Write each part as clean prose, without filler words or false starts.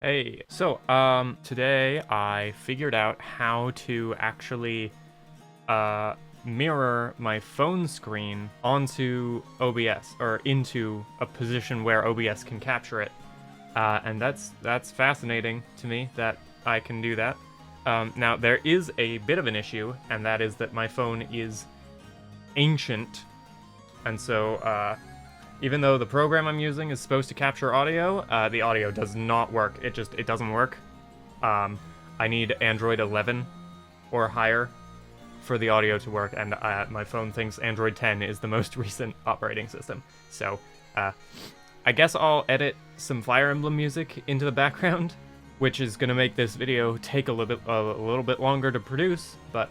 Hey, so, today I figured out how to actually, mirror my phone screen onto OBS, or into a position where OBS can capture it. And that's fascinating to me that I can do that. Now, there is a bit of an issue, and that is that my phone is ancient, and so, even though the program I'm using is supposed to capture audio, the audio does not work. It doesn't work. I need Android 11 or higher for the audio to work, and my phone thinks Android 10 is the most recent operating system. So, I guess I'll edit some Fire Emblem music into the background, which is gonna make this video take a little bit longer to produce, but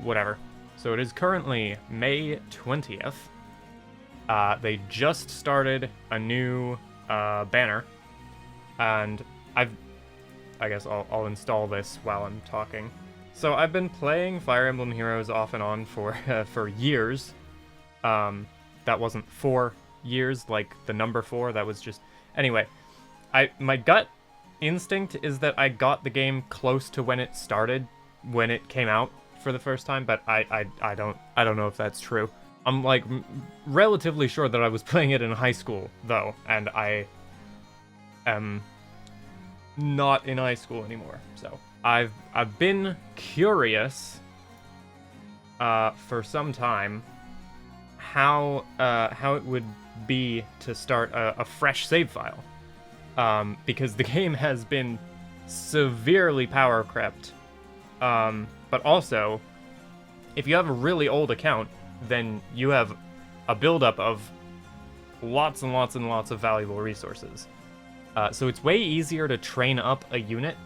whatever. So it is currently May 20th. They just started a new banner, and I guess I'll install this while I'm talking. So I've been playing Fire Emblem Heroes off and on for for years. That wasn't 4 years, like the number 4. That was just anyway. My gut instinct is that I got the game close to when it started, when it came out for the first time, but I don't know if that's true. I'm like relatively sure that I was playing it in high school though, and I am not in high school anymore. So I've been curious for some time how it would be to start a fresh save file, because the game has been severely power crept, but also if you have a really old account, then you have a buildup of lots and lots and lots of valuable resources. So it's way easier to train up a unit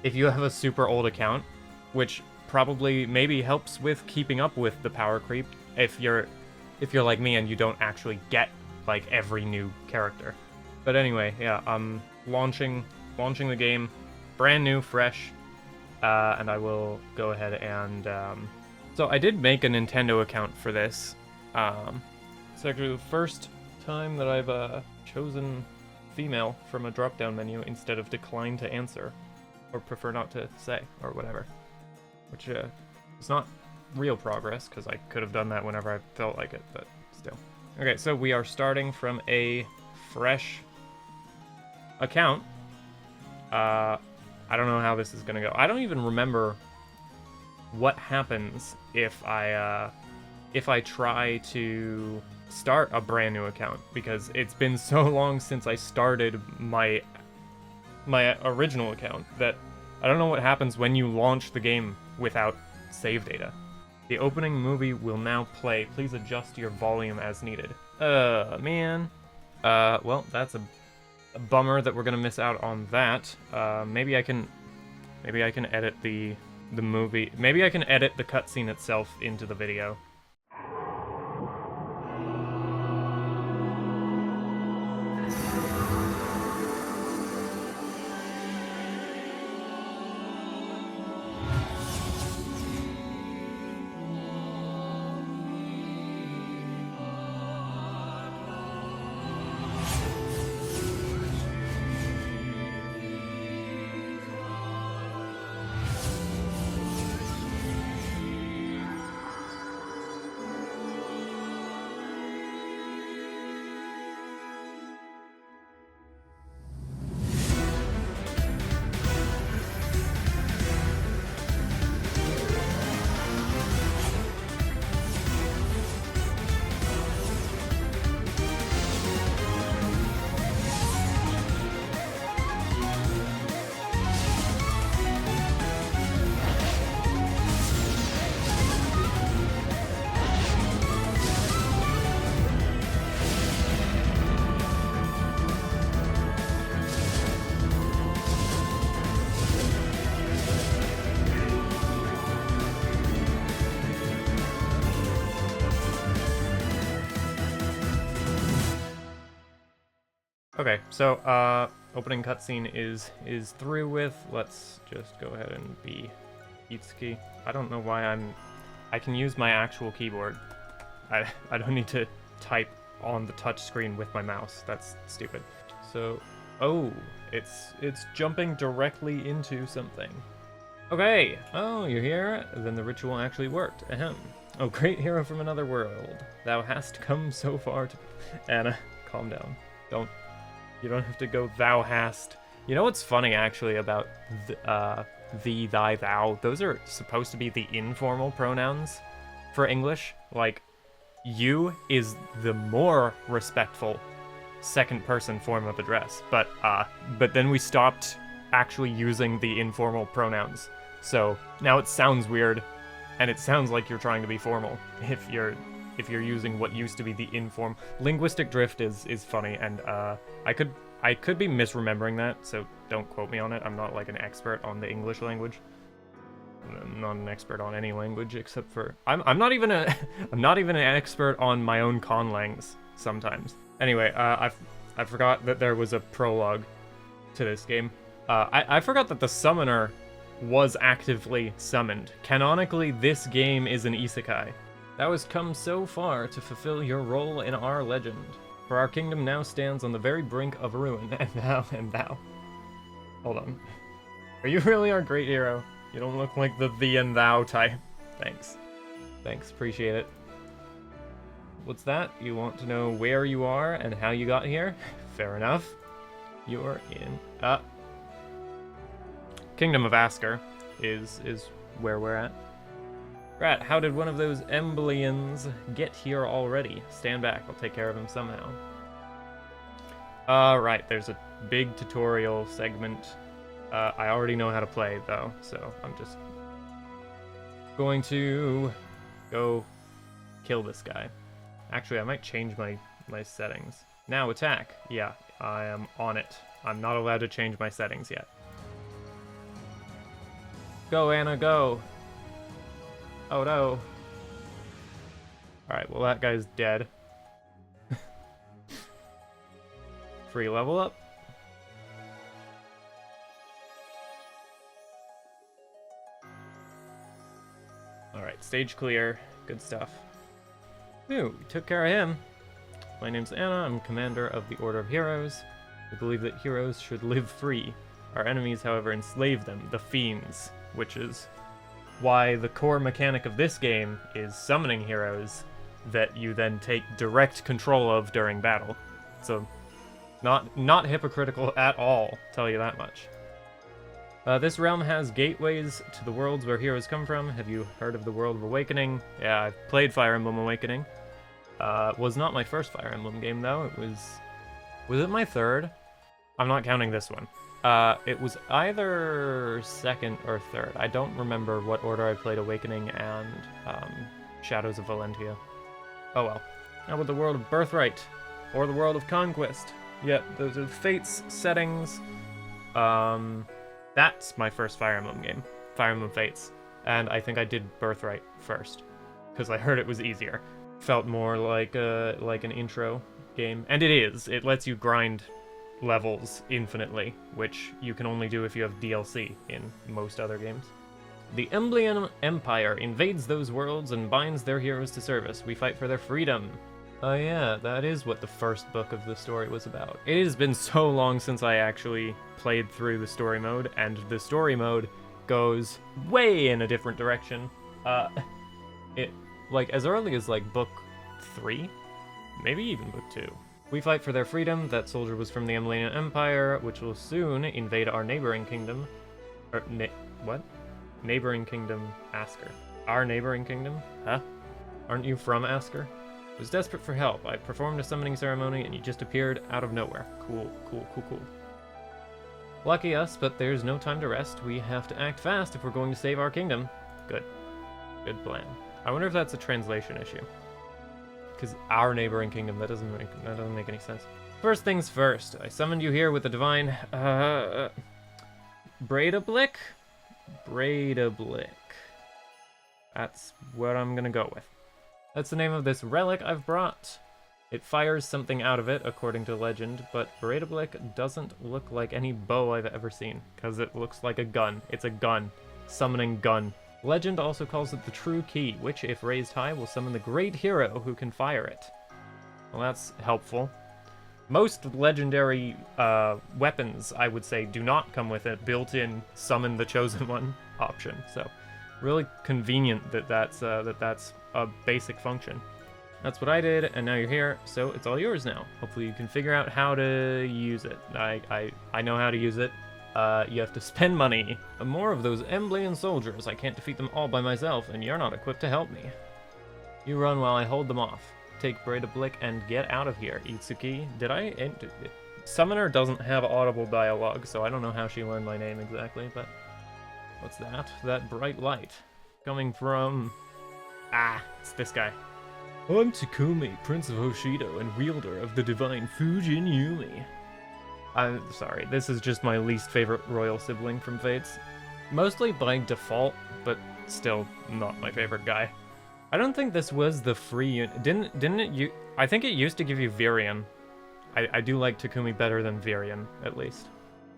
if you have a super old account, which probably maybe helps with keeping up with the power creep if you're like me and you don't actually get like every new character. But anyway, yeah, I'm launching the game, brand new, fresh, and I will go ahead and so I did make a Nintendo account for this. It's actually the first time that I've chosen female from a drop-down menu instead of decline to answer, or prefer not to say, or whatever. Which is not real progress, because I could have done that whenever I felt like it, but still. Okay, so we are starting from a fresh account. I don't know how this is gonna go. I don't even remember what happens if I try to start a brand new account, because it's been so long since I started my original account that I don't know what happens when you launch the game without save data. The opening movie will now play. Please adjust your volume as needed. Man. Well, that's a bummer that we're gonna miss out on that. Maybe I can edit the movie. Maybe I can edit the cutscene itself into the video. Okay, so opening cutscene is through with. Let's just go ahead and be Itsuki. I don't know why I can use my actual keyboard. I don't need to type on the touch screen with my mouse. That's stupid. So Oh, it's jumping directly into something. Okay. Oh, you're here? Then the ritual actually worked. Ahem. Oh, great hero from another world. Thou hast come so far to... Anna, calm down. You don't have to go thou hast. You know what's funny, actually, about thee, thy, thou? Those are supposed to be the informal pronouns for English. Like, you is the more respectful second-person form of address. But then we stopped actually using the informal pronouns. So now it sounds weird, and it sounds like you're trying to be formal if you're using what used to be the inform. Linguistic drift is funny, and I could be misremembering that, so don't quote me on it. I'm not like an expert on the English language. I'm not an expert on any language except for I'm not even an expert on my own conlangs sometimes. Anyway, I forgot that there was a prologue to this game. I forgot that the summoner was actively summoned. Canonically, this game is an isekai. Thou hast come so far to fulfill your role in our legend. For our kingdom now stands on the very brink of ruin, and thou. Hold on. Are you really our great hero? You don't look like the thee and thou type. Thanks. Thanks, appreciate it. What's that? You want to know where you are and how you got here? Fair enough. You're in... Kingdom of Asker is where we're at. Rat, how did one of those Embleans get here already? Stand back, I'll take care of him somehow. Right, there's a big tutorial segment. I already know how to play, though, so I'm just going to go kill this guy. Actually, I might change my settings. Now attack. Yeah, I am on it. I'm not allowed to change my settings yet. Go, Anna, go! Oh no. Alright, well that guy's dead. Free level up. Alright, stage clear. Good stuff. Ooh, we took care of him. My name's Anna, I'm commander of the Order of Heroes. We believe that heroes should live free. Our enemies, however, enslave them, the fiends, which is why the core mechanic of this game is summoning heroes that you then take direct control of during battle. So, not hypocritical at all, tell you that much. This realm has gateways to the worlds where heroes come from. Have you heard of the World of Awakening? Yeah, I've played Fire Emblem Awakening. Was not my first Fire Emblem game, though. It was... Was it my third? I'm not counting this one. It was either second or third. I don't remember what order I played Awakening and Shadows of Valentia. Oh well. How about the World of Birthright? Or the World of Conquest? Yep, those are the Fates settings. That's my first Fire Emblem game. Fire Emblem Fates. And I think I did Birthright first. Because I heard it was easier. Felt more like an intro game. And it is. It lets you grind levels infinitely, which you can only do if you have DLC in most other games. The Emblean Empire invades those worlds and binds their heroes to service. We fight for their freedom. Oh yeah, that is what the first book of the story was about. It has been so long since I actually played through the story mode, and the story mode goes way in a different direction. It, like, as early as, like, book 3? Maybe even book 2. We fight for their freedom. That soldier was from the Emblean Empire, which will soon invade our neighboring kingdom. What? Neighboring kingdom, Asker. Our neighboring kingdom? Huh? Aren't you from Asker? I was desperate for help. I performed a summoning ceremony and you just appeared out of nowhere. Cool. Lucky us, but there's no time to rest. We have to act fast if we're going to save our kingdom. Good plan. I wonder if that's a translation issue. Because our neighboring kingdom, that doesn't make any sense. First things first, I summoned you here with the divine, Braidablik? Braidablik. That's what I'm gonna go with. That's the name of this relic I've brought. It fires something out of it, according to legend, but Braidablik doesn't look like any bow I've ever seen, because it looks like a gun. It's a gun. Summoning gun. Legend also calls it the True Key, which, if raised high, will summon the great hero who can fire it. Well, that's helpful. Most legendary weapons, I would say, do not come with a built-in summon the chosen one option. So, really convenient that that's a basic function. That's what I did, and now you're here, so it's all yours now. Hopefully you can figure out how to use it. I know how to use it. You have to spend money. More of those Emblian soldiers. I can't defeat them all by myself, and you're not equipped to help me. You run while I hold them off. Take Breda Blick and get out of here, Itsuki. Did I? Summoner doesn't have audible dialogue, so I don't know how she learned my name exactly, but... What's that? That bright light. Coming from... Ah, it's this guy. I'm Takumi, Prince of Hoshido and wielder of the divine Fujin Yumi. I'm sorry, this is just my least favorite royal sibling from Fates. Mostly by default, but still not my favorite guy. I don't think this was the free unit. Didn't it I think it used to give you Virion. I do like Takumi better than Virion, at least.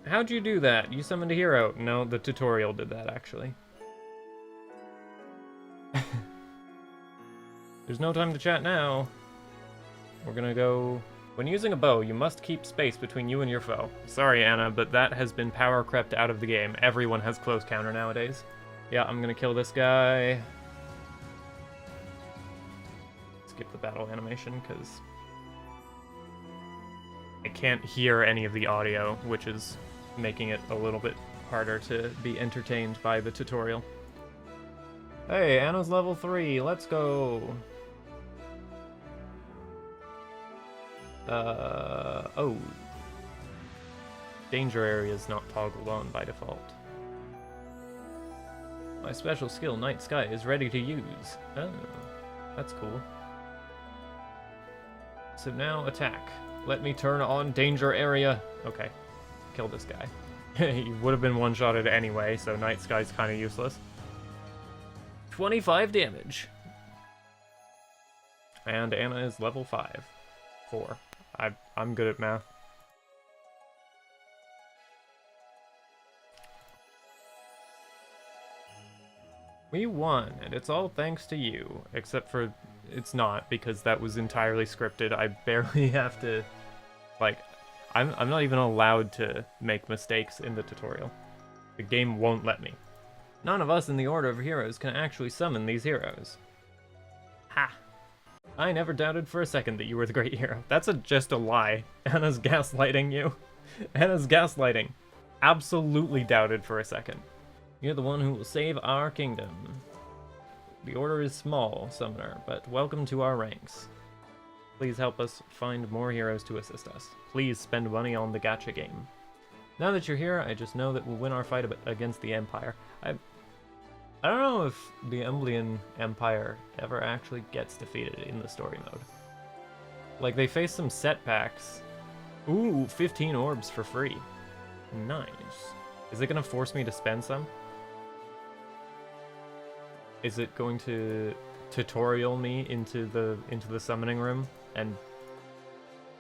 How'd you do that? You summoned a hero. No, the tutorial did that, actually. There's no time to chat now. We're gonna go... When using a bow, you must keep space between you and your foe. Sorry, Anna, but that has been power crept out of the game. Everyone has close counter nowadays. Yeah, I'm gonna kill this guy. Skip the battle animation, because I can't hear any of the audio, which is making it a little bit harder to be entertained by the tutorial. Hey, Anna's level 3, let's go! Oh. Danger area is not toggled on by default. My special skill, Night Sky, is ready to use. Oh, that's cool. So now attack. Let me turn on danger area. Okay, kill this guy. He would have been one-shotted anyway, so Night Sky's kind of useless. 25 damage. And Anna is level 5. 4. I'm good at math. We won, and it's all thanks to you. Except for, it's not, because that was entirely scripted. I barely have to, like, I'm not even allowed to make mistakes in the tutorial. The game won't let me. None of us in the Order of Heroes can actually summon these heroes. Ha! I never doubted for a second that you were the great hero. That's just a lie. Anna's gaslighting you. Anna's gaslighting. Absolutely doubted for a second. You're the one who will save our kingdom. The order is small, Summoner, but welcome to our ranks. Please help us find more heroes to assist us. Please spend money on the gacha game. Now that you're here, I just know that we'll win our fight against the Empire. I don't know if the Emblian Empire ever actually gets defeated in the story mode. Like, they face some setbacks. Ooh, 15 orbs for free. Nice. Is it gonna force me to spend some? Is it going to tutorial me into the summoning room and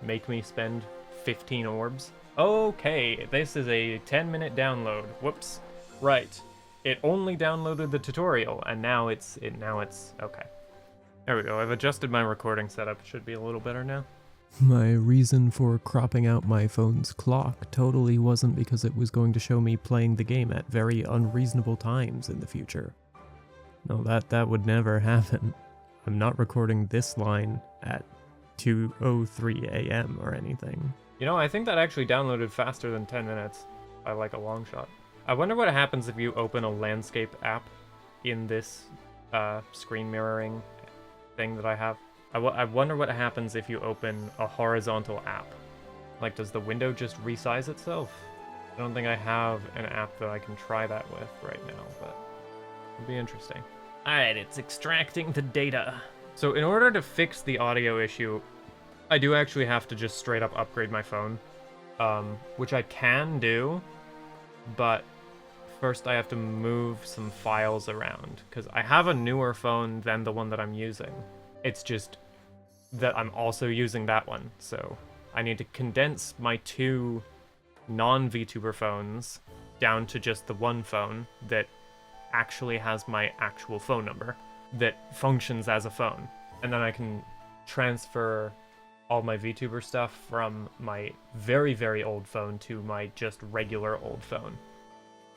make me spend 15 orbs? Okay, this is a 10-minute download. Whoops. Right. It only downloaded the tutorial, and now it's okay. There we go. I've adjusted my recording setup. It should be a little better now. My reason for cropping out my phone's clock totally wasn't because it was going to show me playing the game at very unreasonable times in the future. No, that would never happen. I'm not recording this line at 2:03 a.m. or anything. You know, I think that actually downloaded faster than 10 minutes by like a long shot. I wonder what happens if you open a landscape app in this screen mirroring thing that I have. I wonder what happens if you open a horizontal app. Like, does the window just resize itself? I don't think I have an app that I can try that with right now, but it'll be interesting. Alright, it's extracting the data. So in order to fix the audio issue, I do actually have to just straight up upgrade my phone, which I can do, but first I have to move some files around, because I have a newer phone than the one that I'm using. It's just that I'm also using that one, so I need to condense my two non-VTuber phones down to just the one phone that actually has my actual phone number, that functions as a phone. And then I can transfer all my VTuber stuff from my very, very old phone to my just regular old phone.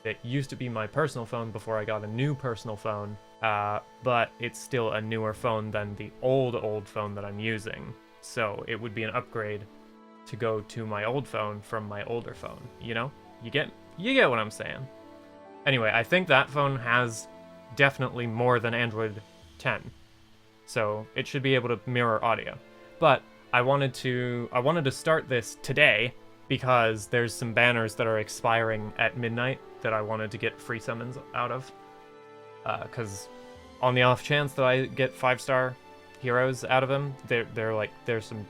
It used to be my personal phone before I got a new personal phone, but it's still a newer phone than the old phone that I'm using. So it would be an upgrade to go to my old phone from my older phone, you know? You get what I'm saying. Anyway, I think that phone has definitely more than Android 10. So it should be able to mirror audio. But I wanted to start this today because there's some banners that are expiring at midnight that I wanted to get free summons out of. Because on the off chance that I get 5-star heroes out of them, there's some.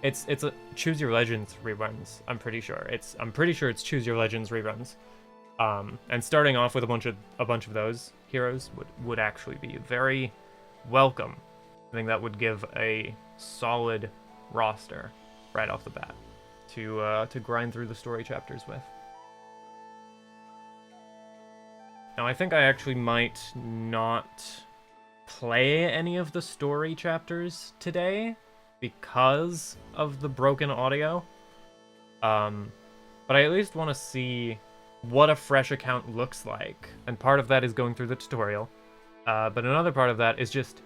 It's a Choose Your Legends reruns. I'm pretty sure it's Choose Your Legends reruns. And starting off with a bunch of those heroes would actually be very welcome. I think that would give a solid roster right off the bat to grind through the story chapters with. Now I think I actually might not play any of the story chapters today because of the broken audio. But I at least want to see what a fresh account looks like, and part of that is going through the tutorial. But another part of that is just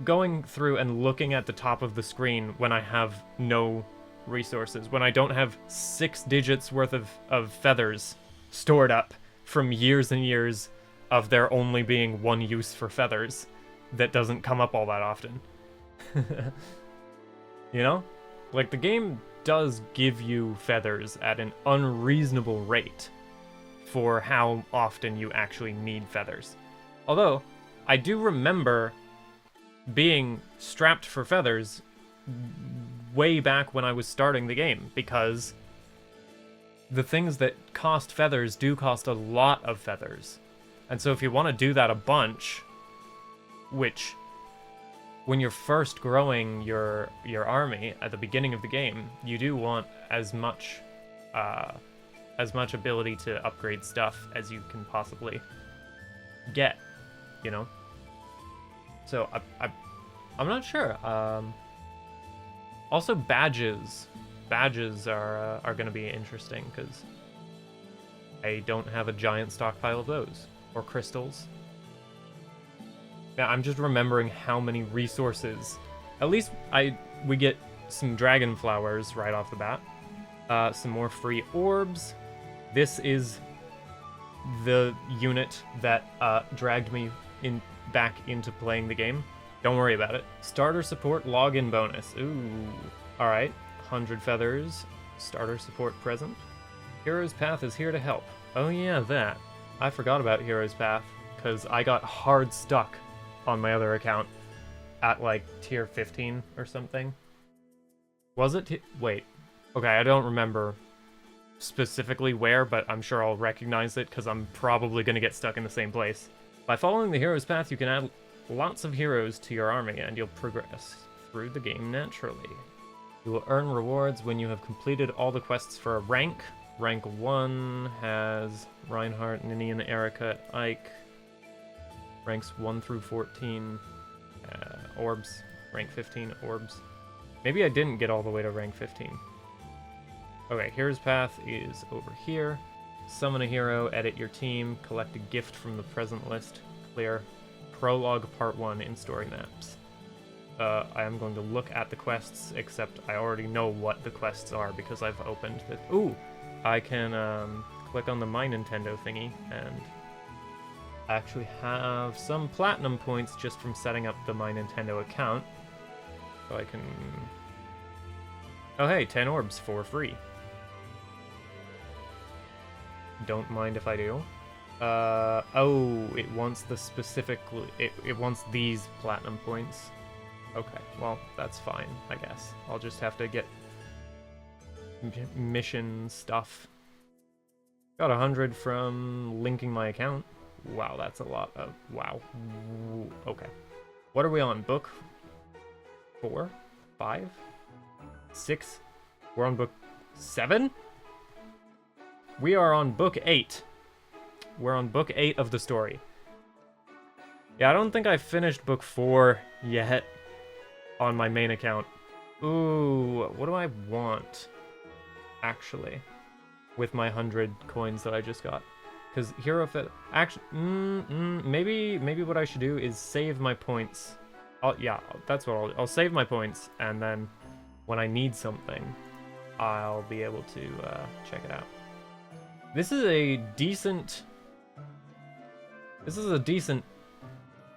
going through and looking at the top of the screen when I have no resources, when I don't have 6 digits worth of feathers stored up from years and years of there only being one use for feathers that doesn't come up all that often. You know? Like, the game does give you feathers at an unreasonable rate for how often you actually need feathers. Although, I do remember being strapped for feathers way back when I was starting the game, because the things that cost feathers do cost a lot of feathers. And so if you want to do that a bunch, which when you're first growing your army at the beginning of the game, you do want as much ability to upgrade stuff as you can possibly get, you know? So I'm not sure. Also badges are going to be interesting because I don't have a giant stockpile of those, or crystals. Yeah, I'm just remembering how many resources. At least we get some dragon flowers right off the bat. Some more free orbs. This is the unit that dragged me back into playing the game. Don't worry about it. Starter support login bonus. Ooh. Alright. 100 feathers. Starter support present. Hero's Path is here to help. Oh yeah, that. I forgot about Hero's Path because I got hard stuck on my other account at like tier 15 or something. Was it? Wait. Okay, I don't remember specifically where, but I'm sure I'll recognize it because I'm probably going to get stuck in the same place. By following the Hero's Path, you can add lots of heroes to your army and you'll progress through the game naturally. You will earn rewards when you have completed all the quests for a rank. Rank 1 has Reinhardt, Ninian, Erika, Ike. Ranks 1 through 14, orbs. Rank 15, orbs. Maybe I didn't get all the way to rank 15. Okay, Hero's Path is over here. Summon a hero, edit your team, collect a gift from the present list, clear. Prologue Part 1 in story maps. I am going to look at the quests, except I already know what the quests are because I've opened the... Ooh! I can click on the My Nintendo thingy and actually have some platinum points just from setting up the My Nintendo account. So I can... Oh hey, 10 orbs for free. Don't mind if I do. Oh, it wants the specifically... It wants these platinum points. Okay, well, that's fine, I guess. I'll just have to get mission stuff. Got 100 from linking my account. Wow, that's a lot of... Wow. Okay. What are we on? Book 4? 5? 6? We're on book 7? We are on book 8. We're on book 8 of the story. Yeah, I don't think I finished book 4 yet. on my main account. Ooh, what do I want, actually, with my 100 coins that I just got? Because hero fit... Actually, maybe what I should do is save my points. Yeah, that's what I'll save my points, and then when I need something, I'll be able to check it out. This is a decent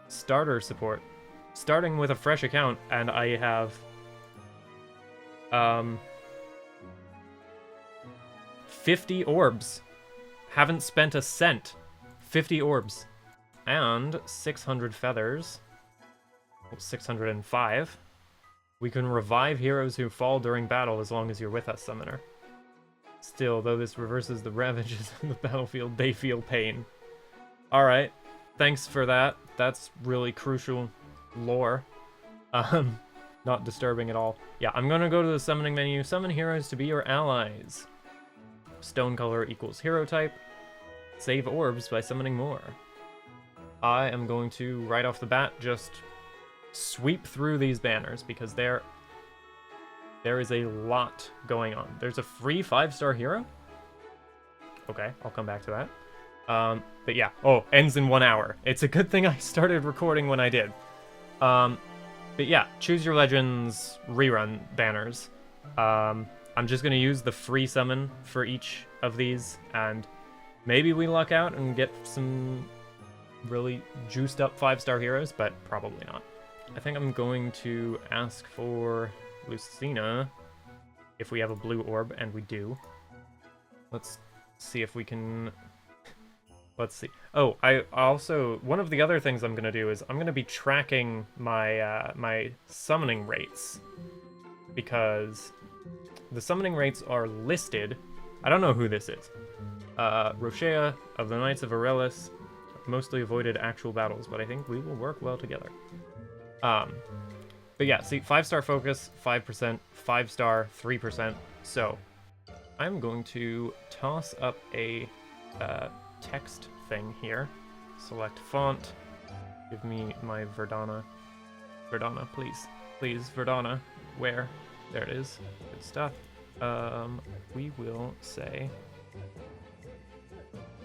starter support. Starting with a fresh account, and I have 50 orbs. Haven't spent a cent. 50 orbs. And 600 feathers. 605. We can revive heroes who fall during battle as long as you're with us, Summoner. Still, though this reverses the ravages of the battlefield, they feel pain. Alright. Thanks for that. That's really crucial lore. Not disturbing at all. Yeah, I'm gonna go to the summoning menu. Summon heroes to be your allies. Stone color equals hero type. Save orbs by summoning more. I am going to, right off the bat, just sweep through these banners because there is a lot going on. There's a free 5-star hero? Okay, I'll come back to that. But yeah, ends in 1 hour. It's a good thing I started recording when I did. But yeah, Choose Your Legends rerun banners. I'm just gonna use the free summon for each of these, and maybe we luck out and get some really juiced up 5-star heroes, but probably not. I think I'm going to ask for Lucina if we have a blue orb, and we do. Let's see if we can... Let's see. Oh, I also... One of the other things I'm going to do is I'm going to be tracking my, my summoning rates. Because the summoning rates are listed... I don't know who this is. Roshea of the Knights of Aurelis mostly avoided actual battles, but I think we will work well together. But yeah, see, 5-star focus, 5%, 5-star, 3%. So, I'm going to toss up a text thing here. Select font. Give me my Verdana. Verdana, please. Please, Verdana. Where? There it is. Good stuff. We will say...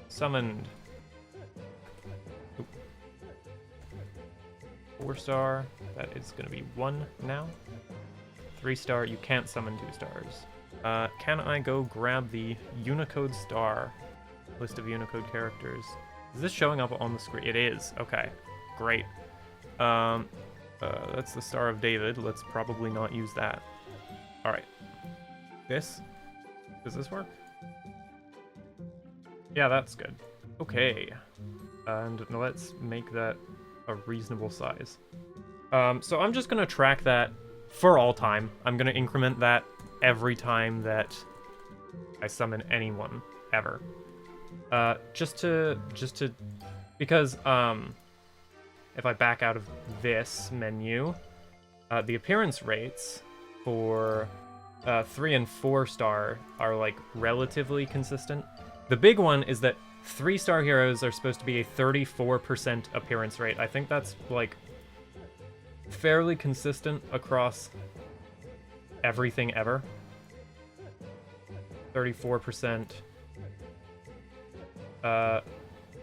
Summoned. 4-star, that is going to be 1 now. 3-star, you can't summon 2 stars. Can I go grab the Unicode star? List of Unicode characters. Is this showing up on the screen? It is. Okay, great. That's the Star of David. Let's probably not use that. Alright. This? Does this work? Yeah, that's good. Okay. And let's make that a reasonable size. So I'm just gonna track that for all time. I'm gonna increment that every time that I summon anyone ever. Just to because if I back out of this menu, the appearance rates for 3 and 4-star are like relatively consistent. The big one is that 3-star heroes are supposed to be a 34% appearance rate. I think that's, like, fairly consistent across everything ever. 34%. That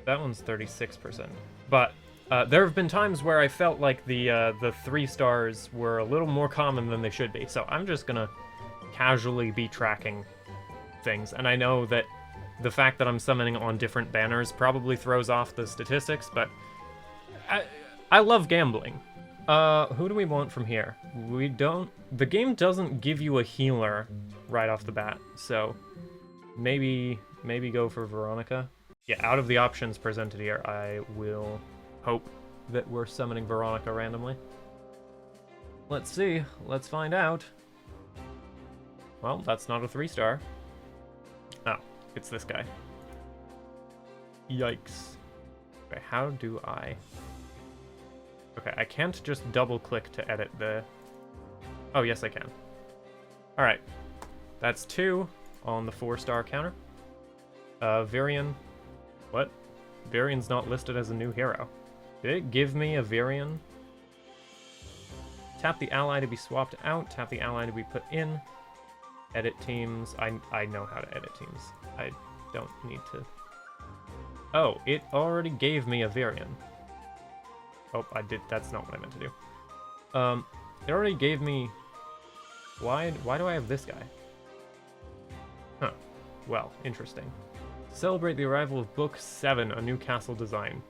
one's 36%. But there have been times where I felt like the 3 stars were a little more common than they should be. So I'm just gonna casually be tracking things. And I know that the fact that I'm summoning on different banners probably throws off the statistics, but I love gambling. Who do we want from here? The game doesn't give you a healer right off the bat, so maybe go for Veronica. Yeah, out of the options presented here, I will hope that we're summoning Veronica randomly. Let's see, let's find out. Well, that's not a 3-star. Oh. It's this guy. Yikes. Okay, how do I... Okay, I can't just double-click to edit the... Oh, yes, I can. Alright. That's 2 on the 4-star counter. Varian... What? Varian's not listed as a new hero. Did it give me a Varian? Tap the ally to be swapped out. Tap the ally to be put in. Edit teams. I know how to edit teams. I don't need to. Oh, it already gave me a Virion. Oh, I did. That's not what I meant to do. It already gave me... Why do I have this guy? Huh. Well, interesting. Celebrate the arrival of Book 7, a new castle design.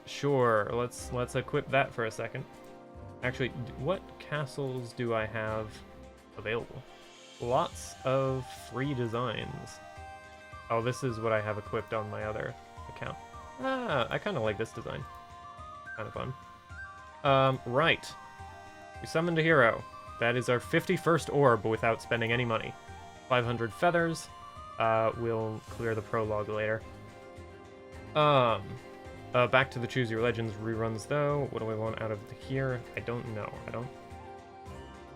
Sure. Let's equip that for a second. Actually, what castles do I have available? Lots of free designs. Oh, this is what I have equipped on my other account. Ah, I kind of like this design. Kind of fun. Right. We summoned a hero. That is our 51st orb without spending any money. 500 feathers. We'll clear the prologue later. Back to the Choose Your Legends reruns, though. What do I want out of here? I don't know. I don't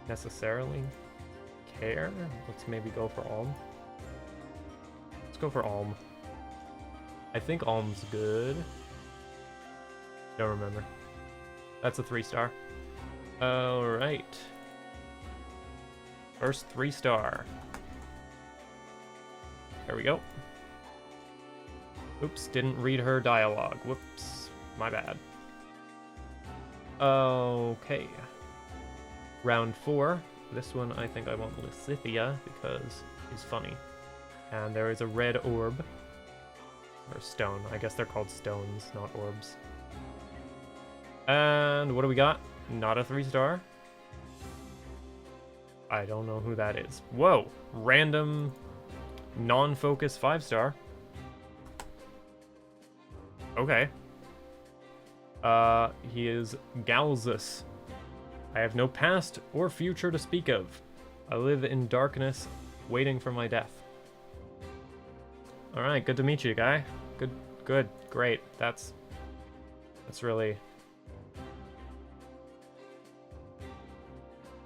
necessarily care. Let's maybe go for Alm. Let's go for Alm. I think Alm's good. Don't remember. That's a 3-star. Alright. First 3-star. There we go. Oops, didn't read her dialogue. Whoops, my bad. Okay. Round 4. This one I think I want Lysithia because he's funny. And there is a red orb. Or stone. I guess they're called stones, not orbs. And what do we got? Not a 3-star. I don't know who that is. Whoa! Random, non-focus 5-star. Okay. He is Galzus. I have no past or future to speak of. I live in darkness, waiting for my death. Alright, good to meet you, guy. Good, great. That's really...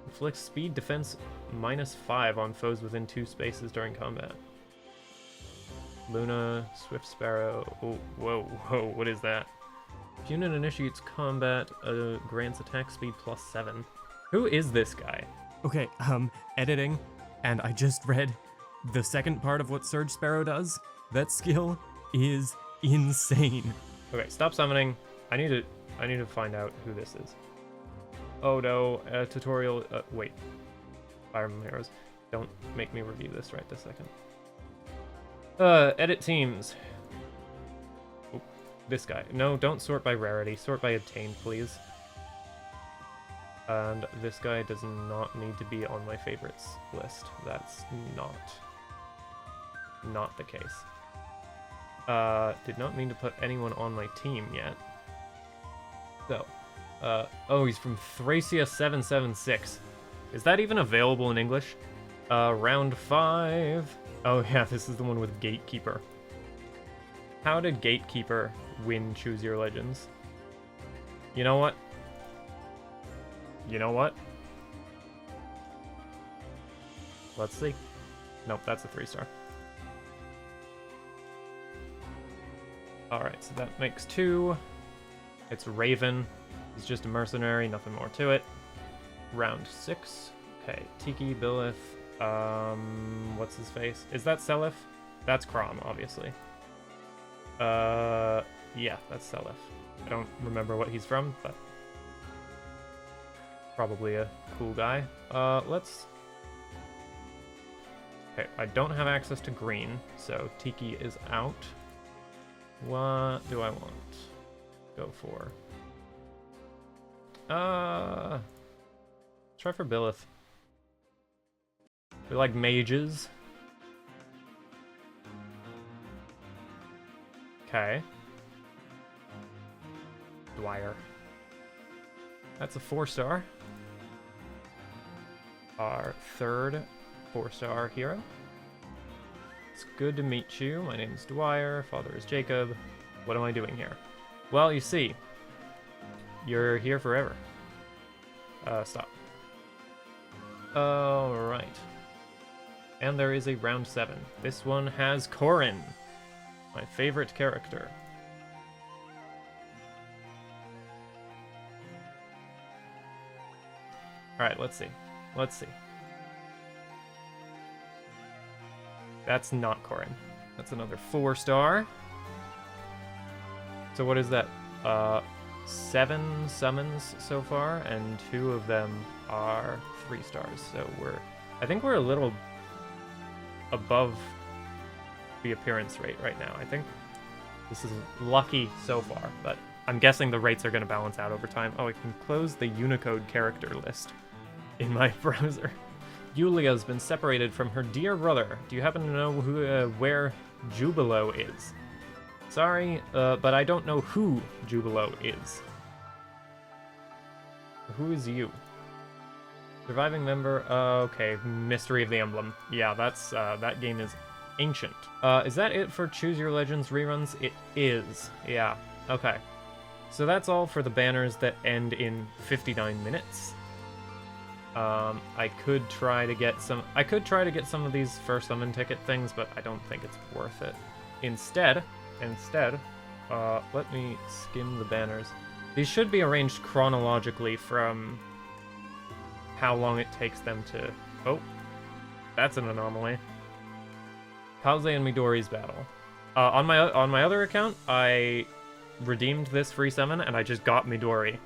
Inflicts speed defense -5 on foes within 2 spaces during combat. Luna, Swift Sparrow. Oh, whoa, what is that? If unit initiates combat, grants attack speed +7. Who is this guy? Okay, editing, and I just read the second part of what Surge Sparrow does. That skill is insane. Okay, stop summoning. I need to find out who this is. Oh no, tutorial. Wait. Fire Emblem Heroes. Don't make me review this right this second. Edit teams. Oh, this guy. No, don't sort by rarity. Sort by obtained, please. And this guy does not need to be on my favorites list. That's not the case. Did not mean to put anyone on my team yet. So, oh, he's from Thracia 776. Is that even available in English? Round 5. Oh yeah, this is the one with Gatekeeper. How did Gatekeeper win Choose Your Legends? You know what? Let's see. Nope, that's a 3-star. Alright, so that makes 2. It's Raven. He's just a mercenary, nothing more to it. Round 6. Okay, Tiki, Billith. What's his face? Is that Seliph? That's Crom, obviously. Yeah, that's Seliph. I don't remember what he's from, but probably a cool guy. Let's... Okay, I don't have access to green, so Tiki is out. What do I want? Go for... try for Billith. We like mages. Okay. Dwyer. That's a 4-star. Our third 4-star hero. It's good to meet you. My name's Dwyer. Father is Jacob. What am I doing here? Well, you see, you're here forever. Stop. Alright. And there is a round 7. This one has Corin, my favorite character. Alright, let's see. Let's see. That's not Corin. That's another 4-star. So what is that? 7 summons so far, and 2 of them are 3 stars. So I think we're a little above the appearance rate right now. I think this is lucky so far, but I'm guessing the rates are going to balance out over time. Oh, I can close the Unicode character list in my browser. Yulia's been separated from her dear brother. Do you happen to know where Jubilo is? Sorry, but I don't know who Jubilo is. Who is you? Surviving member, okay, Mystery of the Emblem. Yeah, that's, that game is ancient. Is that it for Choose Your Legends reruns? It is, yeah, okay. So that's all for the banners that end in 59 minutes. I could try to get some of these first summon ticket things, but I don't think it's worth it. Instead, let me skim the banners. These should be arranged chronologically from how long it takes them to... Oh, that's an anomaly. Kaze and Midori's battle. On my other account, I redeemed this free summon, and I just got Midori.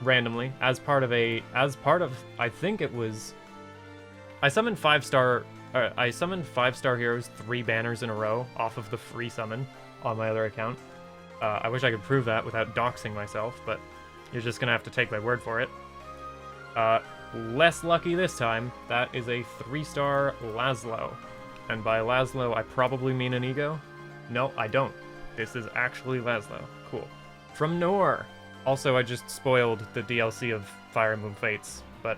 Randomly, as part of, I think it was... I summoned 5-star heroes 3 banners in a row off of the free summon on my other account. I wish I could prove that without doxing myself, but you're just gonna have to take my word for it. Less lucky this time. That is a 3-star Laszlo. And by Laszlo, I probably mean an ego. No, I don't. This is actually Laszlo. Cool. From Noor. Also, I just spoiled the DLC of Fire Emblem Fates, but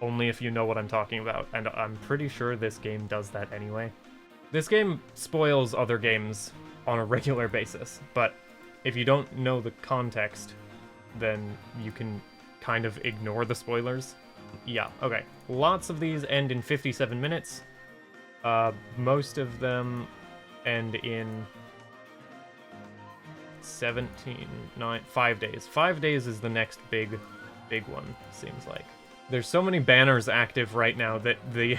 only if you know what I'm talking about, and I'm pretty sure this game does that anyway. This game spoils other games on a regular basis, but if you don't know the context, then you can kind of ignore the spoilers. Yeah, okay. Lots of these end in 57 minutes. Most of them end in 5 days. 5 days is the next big one, seems like. There's so many banners active right now that the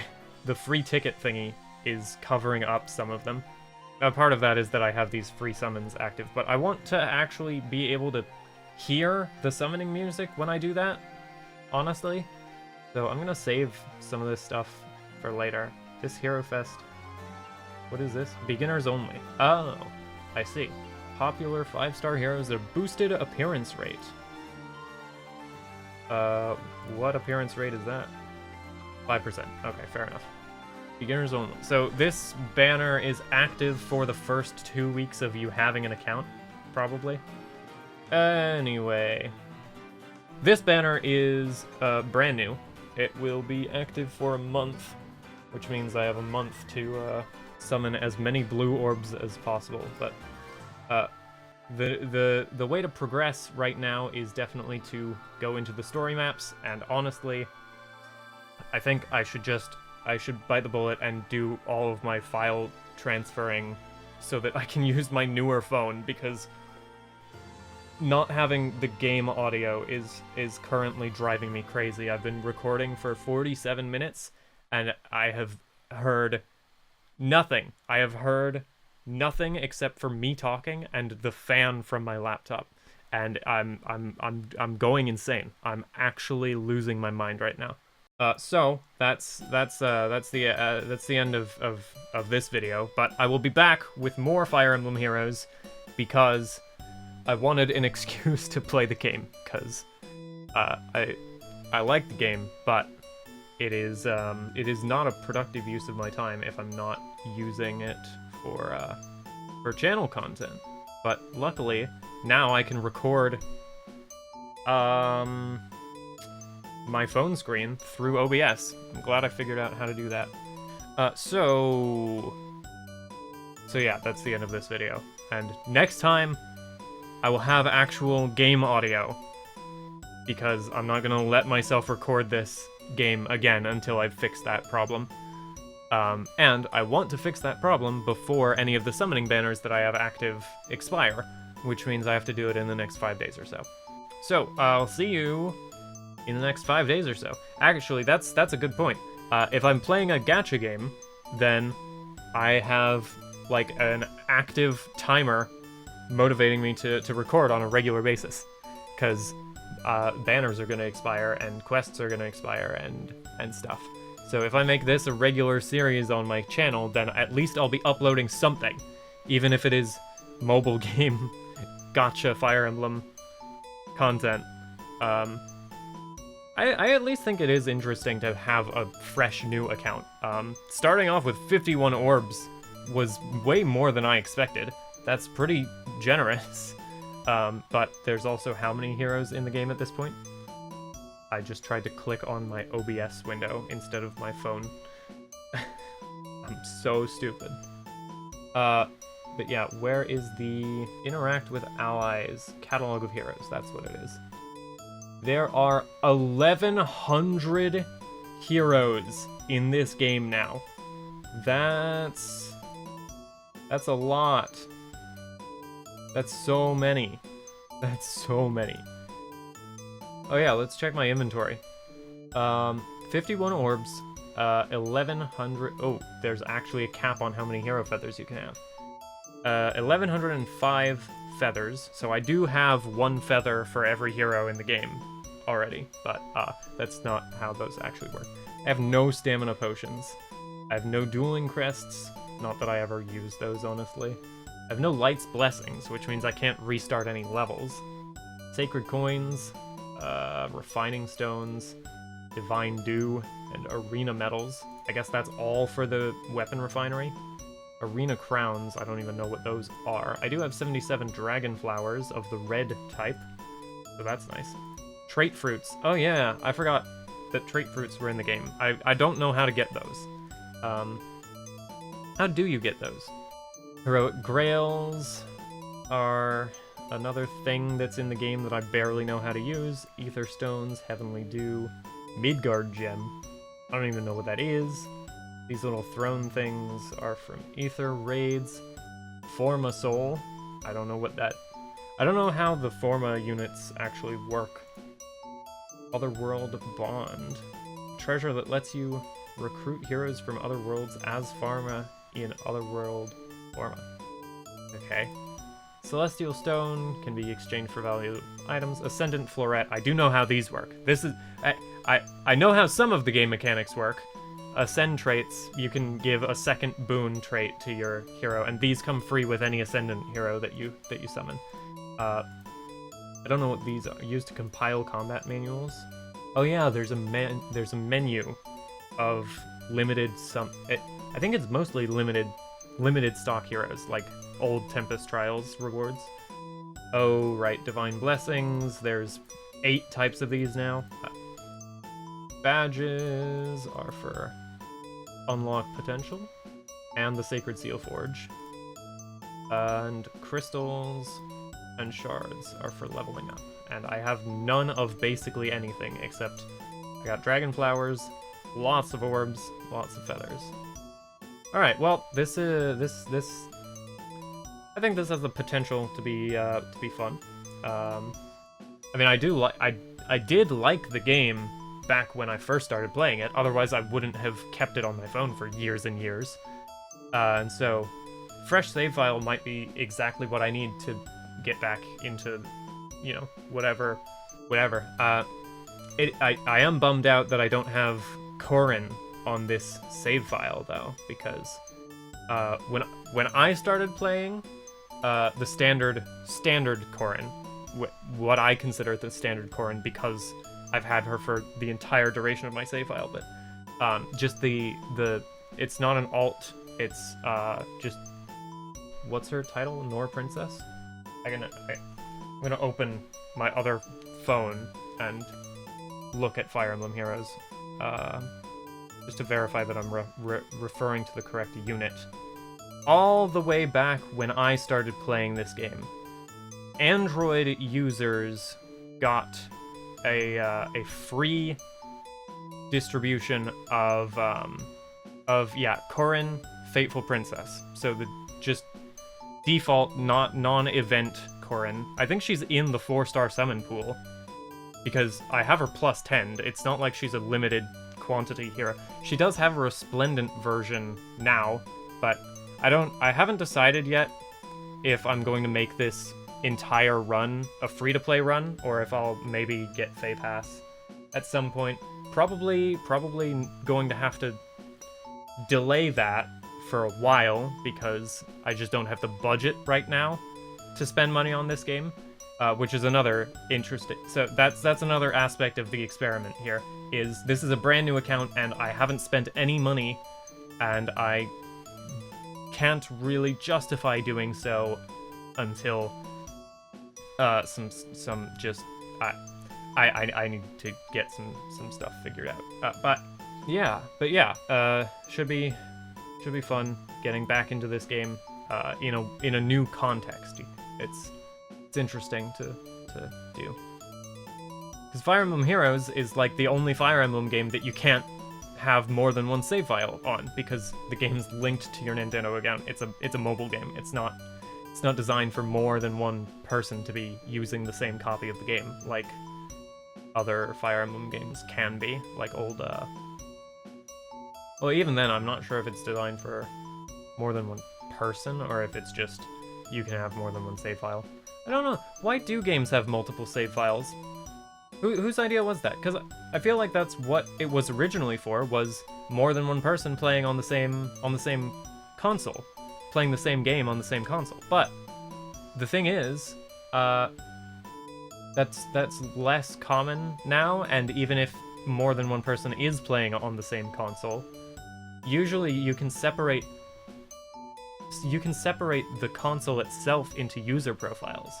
free ticket thingy is covering up some of them. A part of that is that I have these free summons active, but I want to actually be able to hear the summoning music when I do that, honestly. So I'm gonna save some of this stuff for later. This Hero Fest, what is this? Beginners only. Oh, I see. Popular 5-star heroes, their boosted appearance rate. What appearance rate is that? 5%. Okay, fair enough. Beginners only. So this banner is active for the first 2 weeks of you having an account, probably. Anyway. This banner is brand new. It will be active for a month, which means I have a month to summon as many blue orbs as possible, but the way to progress right now is definitely to go into the story maps, and honestly, I think I should bite the bullet and do all of my file transferring so that I can use my newer phone, because not having the game audio is currently driving me crazy. I've been recording for 47 minutes and I have heard nothing. I have heard nothing except for me talking and the fan from my laptop, and I'm going insane. I'm actually losing my mind right now. So that's the end of this video. But I will be back with more Fire Emblem Heroes because I wanted an excuse to play the game, because I like the game, but it is not a productive use of my time if I'm not using it for channel content. But luckily, now I can record my phone screen through OBS. I'm glad I figured out how to do that. So yeah, that's the end of this video. And next time, I will have actual game audio, because I'm not gonna let myself record this game again until I've fixed that problem. And I want to fix that problem before any of the summoning banners that I have active expire, which means I have to do it in the next 5 days or so. So, I'll see you in the next 5 days or so. Actually, that's a good point. If I'm playing a gacha game, then I have like an active timer motivating me to record on a regular basis, because banners are going to expire and quests are going to expire and stuff. So if I make this a regular series on my channel, then at least I'll be uploading something, even if it is mobile game gacha Fire Emblem content. I at least think it is interesting to have a fresh new account. Starting off with 51 orbs was way more than I expected. That's pretty generous. But there's also how many heroes in the game at this point? I just tried to click on my OBS window instead of my phone. I'm so stupid. But yeah, where is the interact with allies catalog of heroes? That's what it is. There are 1,100 heroes in this game now. That's a lot. That's so many. That's so many. Oh yeah, let's check my inventory. 51 orbs, 1,100. Oh, there's actually a cap on how many hero feathers you can have. 1,105 feathers, so I do have 1 feather for every hero in the game already, but that's not how those actually work. I have no stamina potions. I have no dueling crests, not that I ever use those, honestly. I have no Light's Blessings, which means I can't restart any levels. Sacred Coins, Refining Stones, Divine Dew, and Arena Metals. I guess that's all for the weapon refinery. Arena Crowns, I don't even know what those are. I do have 77 Dragon Flowers of the red type, so that's nice. Trait Fruits. Oh yeah, I forgot that Trait Fruits were in the game. I don't know how to get those. How do you get those? Heroic Grails are another thing that's in the game that I barely know how to use. Ether Stones, Heavenly Dew, Midgard Gem. I don't even know what that is. These little throne things are from Ether Raids. Forma Soul. I don't know what that... I don't know how the Forma units actually work. Otherworld Bond. Treasure that lets you recruit heroes from other worlds as Pharma in Otherworld Forma. Okay. Celestial Stone can be exchanged for valuable items. Ascendant Floret. I do know how these work. This is... I know how some of the game mechanics work. Ascend traits, you can give a second boon trait to your hero, and these come free with any Ascendant hero that you summon. I don't know what these are. Used to compile combat manuals. Oh yeah, there's a menu of limited I think it's mostly limited stock heroes, like old Tempest Trials rewards. Oh right, Divine Blessings. There's 8 types of these now. Badges are for unlock potential, and the Sacred Seal Forge. And crystals and shards are for leveling up. And I have none of basically anything except I got dragon flowers, lots of orbs, lots of feathers. All right, well, this I think this has the potential to be fun. I mean, I did like the game back when I first started playing it, otherwise I wouldn't have kept it on my phone for years and years. And so, fresh save file might be exactly what I need to get back into, you know, whatever. I am bummed out that I don't have Corrin on this save file though, because when I started playing the standard Corrin, what I consider the standard Corrin, because I've had her for the entire duration of my save file, but just the it's not an alt, it's just, what's her title? Nor Princess? I'm gonna open my other phone and look at Fire Emblem Heroes just to verify that I'm referring to the correct unit. All the way back when I started playing this game, Android users got a free distribution of Corrin Fateful Princess. So the just default non-event Corrin. I think she's in the 4-star summon pool. because I have her plus 10. It's not like she's a limited quantity here. She does have a resplendent version now, but I haven't decided yet if I'm going to make this entire run a free-to-play run, or if I'll maybe get FEH Pass at some point. Probably going to have to delay that for a while, because I just don't have the budget right now to spend money on this game, which is another interesting... So that's another aspect of the experiment here, is this is a brand new account, and I haven't spent any money, and I can't really justify doing so until some just... I need to get some stuff figured out. But yeah, should be fun getting back into this game in a new context. It's interesting to do. Because Fire Emblem Heroes is like the only Fire Emblem game that you can't have more than one save file on, because the game's linked to your Nintendo account. It's a mobile game. It's not designed for more than one person to be using the same copy of the game, like other Fire Emblem games can be, like old, well, even then, I'm not sure if it's designed for more than one person, or if it's just you can have more than one save file. I don't know. Why do games have multiple save files? Whose idea was that? Because I feel like that's what it was originally for, was more than one person playing on the same console, playing the same game on the same console. But the thing is, that's less common now, and even if more than one person is playing on the same console, usually you can separate the console itself into user profiles.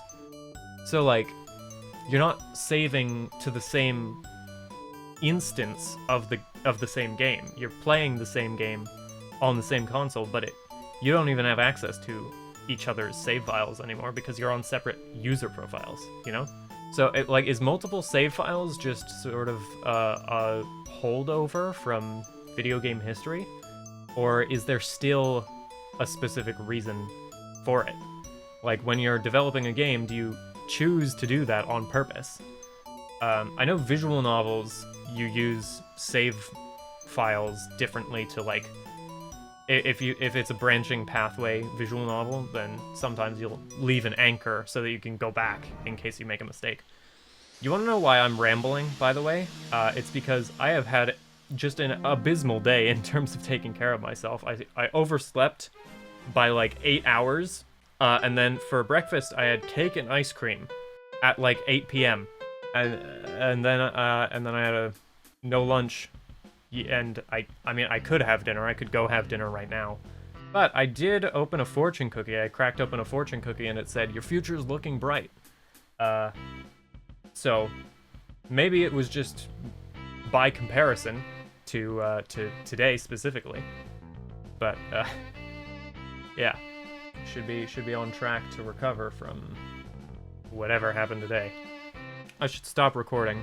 So like, you're not saving to the same instance of the same game. You're playing the same game on the same console, but you don't even have access to each other's save files anymore because you're on separate user profiles, you know? So is multiple save files just sort of a holdover from video game history? Or is there still a specific reason for it? Like, when you're developing a game, do you choose to do that on purpose? I know visual novels, you use save files differently to, like, if it's a branching pathway visual novel, then sometimes you'll leave an anchor so that you can go back in case you make a mistake. You want to know why I'm rambling, by the way? It's because I have had just an abysmal day in terms of taking care of myself. I overslept by like 8 hours, and then for breakfast I had cake and ice cream at like 8 p.m. and then I had no lunch. And I mean, I could have dinner. I could go have dinner right now. But I did open a fortune cookie. I cracked open a fortune cookie and it said, "Your future's looking bright." So maybe it was just by comparison to today specifically. But yeah, should be on track to recover from whatever happened today. I should stop recording.